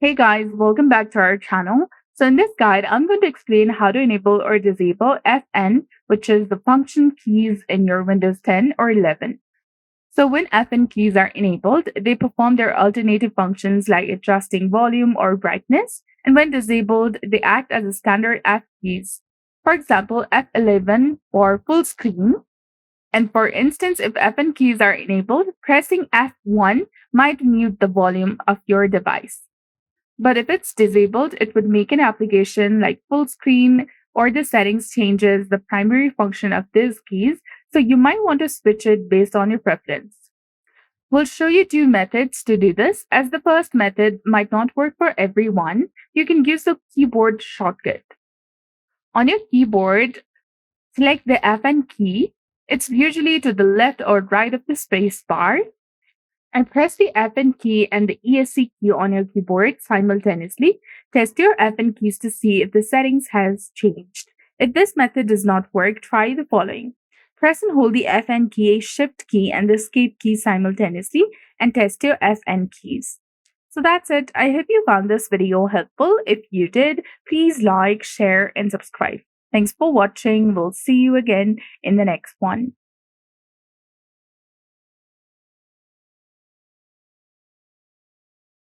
Hey guys, welcome back to our channel. So in this guide, I'm going to explain how to enable or disable FN, which is the function keys in your Windows 10 or 11. So when FN keys are enabled, they perform their alternative functions like adjusting volume or brightness, and when disabled, they act as a standard F keys. For example, F11 for full screen. And for instance, if FN keys are enabled, pressing F1 might mute the volume of your device. But if it's disabled, it would make an application like full screen or the settings changes the primary function of these keys. So you might want to switch it based on your preference. We'll show you two methods to do this. As the first method might not work for everyone, you can use the keyboard shortcut. On your keyboard, select the FN key. It's usually to the left or right of the space bar and press the FN key and the ESC key on your keyboard simultaneously. Test your FN keys to see if the settings has changed. If this method does not work, try the following. Press and hold the FN key, Shift key, and the Escape key simultaneously and test your FN keys. So that's it. I hope you found this video helpful. If you did, please like, share, and subscribe. Thanks for watching. We'll see you again in the next one.